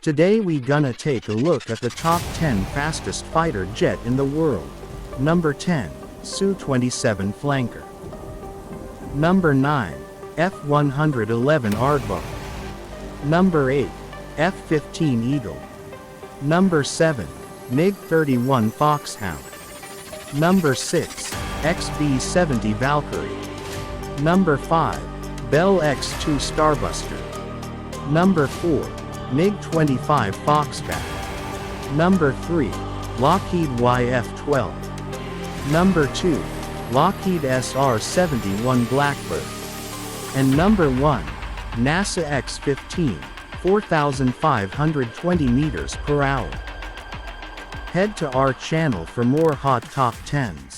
Today we gonna take a look at the top 10 fastest fighter jet in the world. Number 10, Su-27 Flanker. Number 9, F-111 Aardvark. Number 8, F-15 Eagle. Number 7, MiG-31 Foxhound. Number 6, XB-70 Valkyrie. Number 5, Bell X-2 Starbuster. Number 4, MiG-25 Foxbat. Number 3, Lockheed YF-12. Number 2, Lockheed SR-71 Blackbird. And number 1, NASA X-15, 4,520 meters per hour. Head to our channel for more hot top 10s.